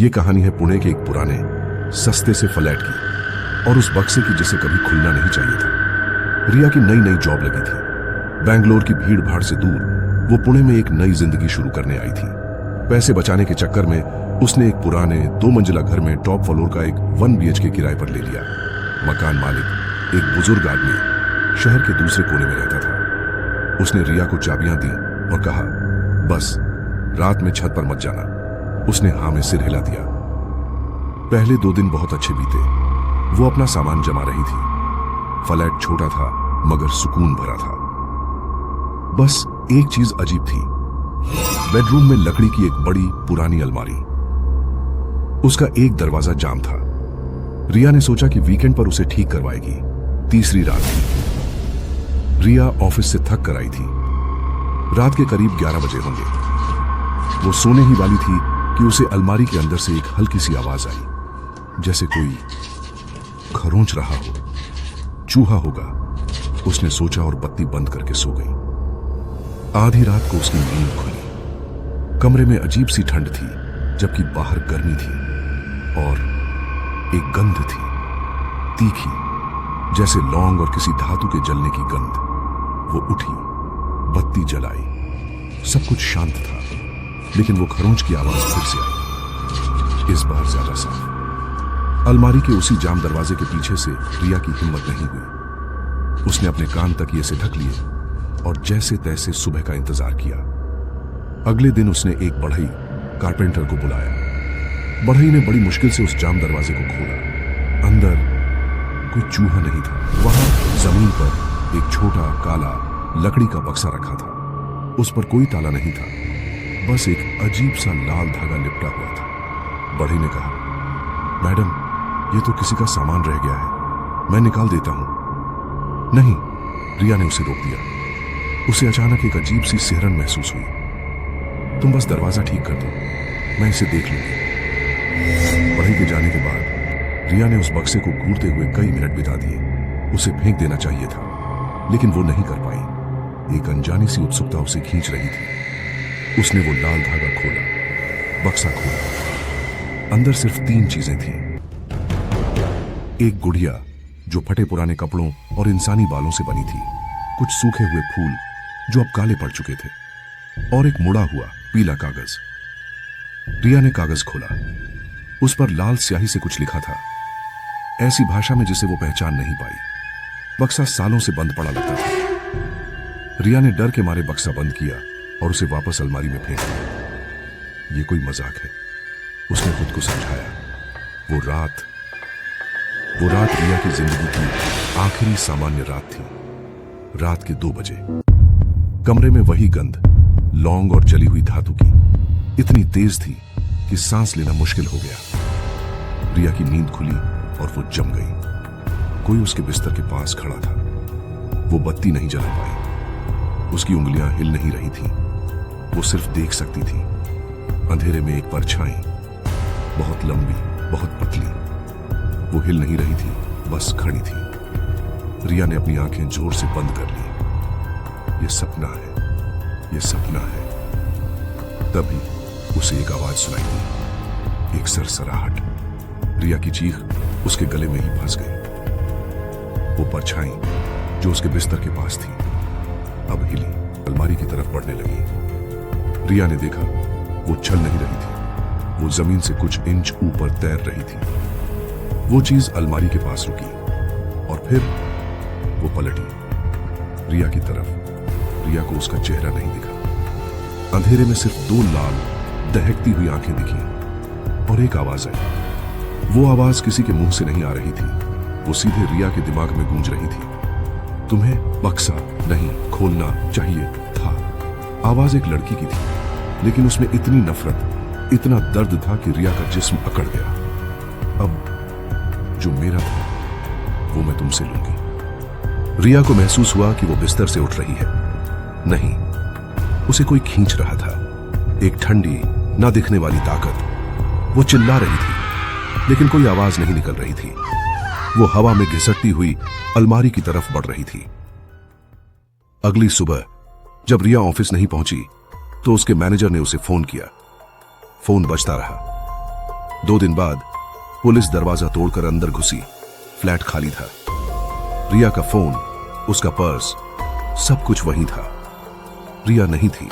ये कहानी है पुणे के एक पुराने सस्ते से फ्लैट की और उस बक्से की जिसे कभी खुलना नहीं चाहिए था। रिया की नई नई जॉब लगी थी। बैंगलोर की भीड़ भाड़ से दूर वो पुणे में एक नई जिंदगी शुरू करने आई थी। पैसे बचाने के चक्कर में उसने एक पुराने 2 मंजिला घर में टॉप फ्लोर का एक 1 BHK किराए पर ले लिया। मकान मालिक एक बुजुर्ग आदमी शहर के दूसरे कोने में रहता था। उसने रिया को चाबियां दी और कहा, बस रात में छत पर मत जाना। उसने हाँ में सिर हिला दिया। पहले 2 दिन बहुत अच्छे बीते। वो अपना सामान जमा रही थी। फ्लैट छोटा था मगर सुकून भरा था। बस एक चीज अजीब थी। बेडरूम में लकड़ी की एक बड़ी पुरानी अलमारी। उसका एक दरवाजा जाम था। रिया ने सोचा कि वीकेंड पर उसे ठीक करवाएगी। तीसरी रात थी। रिया ऑफिस से थक कर आई थी। रात के करीब 11 बजे होंगे। वो सोने ही वाली थी कि उसे अलमारी के अंदर से एक हल्की सी आवाज आई, जैसे कोई खरोंच रहा हो। चूहा होगा, उसने सोचा और बत्ती बंद करके सो गई। आधी रात को उसकी नींद खुली। कमरे में अजीब सी ठंड थी जबकि बाहर गर्मी थी और एक गंध थी, तीखी, जैसे लौंग और किसी धातु के जलने की गंध। वो उठी, बत्ती जलाई। सब कुछ शांत था लेकिन वो खरोंच की आवाज फिर से आई, इस बार ज्यादा साफ। अलमारी के उसी जाम दरवाजे के पीछे से रिया की हिम्मत नहीं हुई। उसने अपने कान तकिए से ढक लिए और जैसे तैसे सुबह का इंतजार किया। अगले दिन उसने एक बढ़ई कारपेंटर को बुलाया। बढ़ई ने बड़ी मुश्किल से उस जाम दरवाजे को खोला। अंदर कोई चूहा नहीं था। वहां जमीन पर एक छोटा काला लकड़ी का बक्सा रखा था। उस पर कोई ताला नहीं था, बस एक अजीब सा लाल धागा लिपटा हुआ था। बढ़ई ने कहा, मैडम, ये तो किसी का सामान रह गया है, मैं निकाल देता हूं। नहीं, रिया ने उसे रोक दिया। उसे अचानक एक अजीब सी सिहरन महसूस हुई। तुम बस दरवाजा ठीक कर दो, मैं इसे देख लूंगी। बढ़ई के जाने के बाद रिया ने उस बक्से को घूरते हुए कई मिनट बिता दिए। उसे फेंक देना चाहिए था लेकिन वो नहीं कर पाई। एक अनजानी सी उत्सुकता उसे खींच रही थी। उसने वो लाल धागा खोला, बक्सा खोला। अंदर सिर्फ 3 चीजें थीं। एक गुड़िया जो फटे पुराने कपड़ों और इंसानी बालों से बनी थी, कुछ सूखे हुए फूल जो अब काले पड़ चुके थे, और एक मुड़ा हुआ पीला कागज। रिया ने कागज खोला। उस पर लाल स्याही से कुछ लिखा था, ऐसी भाषा में जिसे वो पहचान नहीं पाई। बक्सा सालों से बंद पड़ा लगता था। रिया ने डर के मारे बक्सा बंद किया और उसे वापस अलमारी में फेंक दिया। ये कोई मजाक है, उसने खुद को समझाया। वो रात रिया की जिंदगी की आखिरी सामान्य रात थी। रात के 2 बजे। कमरे में वही गंध, लौंग और जली हुई धातु की, इतनी तेज थी कि सांस लेना मुश्किल हो गया। रिया की नींद खुली और वो जम गई। कोई उसके बिस्तर के पास खड़ा था। वो बत्ती नहीं जला पाई। उसकी उंगलियां हिल नहीं रही थी। वो सिर्फ देख सकती थी। अंधेरे में एक परछाई, बहुत लंबी, बहुत पतली। वो हिल नहीं रही थी, बस खड़ी थी। रिया ने अपनी आंखें जोर से बंद कर ली। ये सपना है, ये सपना है। तभी उसे एक आवाज सुनाई दी, एक सरसराहट। रिया की चीख उसके गले में ही फंस गई। वो परछाई जो उसके बिस्तर के पास थी अब हिली, अलमारी की तरफ बढ़ने लगी। रिया ने देखा वो चल नहीं रही थी। वो जमीन से कुछ इंच ऊपर तैर रही थी। वो चीज अलमारी के पास रुकी और फिर वो पलटी रिया की तरफ। रिया को उसका चेहरा नहीं दिखा। अंधेरे में सिर्फ 2 लाल दहकती हुई आंखें दिखी और एक आवाज आई। वो आवाज किसी के मुंह से नहीं आ रही थी। वो सीधे रिया के दिमाग में गूंज रही थी। तुम्हें बक्सा नहीं खोलना चाहिए था। आवाज एक लड़की की थी लेकिन उसमें इतनी नफरत, इतना दर्द था कि रिया का जिस्म अकड़ गया। अब जो मेरा था वो मैं तुमसे लूंगी। रिया को महसूस हुआ कि वो बिस्तर से उठ रही है। नहीं, उसे कोई खींच रहा था। एक ठंडी, ना दिखने वाली ताकत। वो चिल्ला रही थी लेकिन कोई आवाज नहीं निकल रही थी। वो हवा में घिसटती हुई अलमारी की तरफ बढ़ रही थी। अगली सुबह जब रिया ऑफिस नहीं पहुंची तो उसके मैनेजर ने उसे फोन किया। फोन बजता रहा। 2 दिन बाद पुलिस दरवाजा तोड़कर अंदर घुसी। फ्लैट खाली था। रिया का फोन, उसका पर्स, सब कुछ वहीं था। रिया नहीं थी।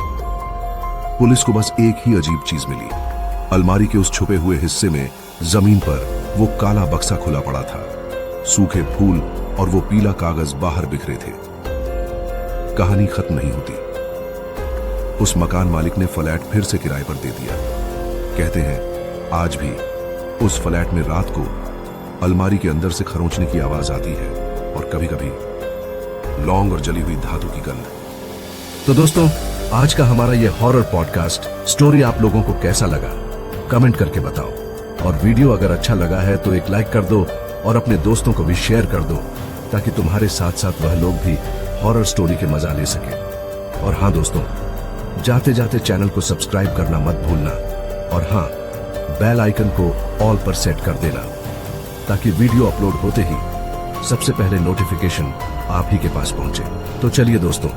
पुलिस को बस एक ही अजीब चीज मिली। अलमारी के उस छुपे हुए हिस्से में जमीन पर वो काला बक्सा खुला पड़ा था। सूखे फूल और वो पीला कागज बाहर बिखरे थे। कहानी खत्म नहीं होती। उस मकान मालिक ने फ्लैट फिर से किराए पर दे दिया। कहते हैं आज भी उस फ्लैट में रात को अलमारी के अंदर से खरोंचने की आवाज आती है और कभी कभी लौंग और जली हुई धातु की गंध। तो दोस्तों, आज का हमारा ये हॉरर पॉडकास्ट स्टोरी आप लोगों को कैसा लगा कमेंट करके बताओ, और वीडियो अगर अच्छा लगा है तो एक लाइक कर दो और अपने दोस्तों को भी शेयर कर दो, ताकि तुम्हारे साथ साथ वह लोग भी हॉरर स्टोरी के मजा ले सके। और हाँ दोस्तों, जाते जाते चैनल को सब्सक्राइब करना मत भूलना, और हाँ, बेल आइकन को ऑल पर सेट कर देना, ताकि वीडियो अपलोड होते ही सबसे पहले नोटिफिकेशन आप ही के पास पहुंचे। तो चलिए दोस्तों,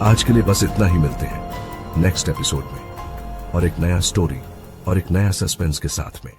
आज के लिए बस इतना ही। मिलते हैं नेक्स्ट एपिसोड में और एक नया स्टोरी और एक नया सस्पेंस के साथ में।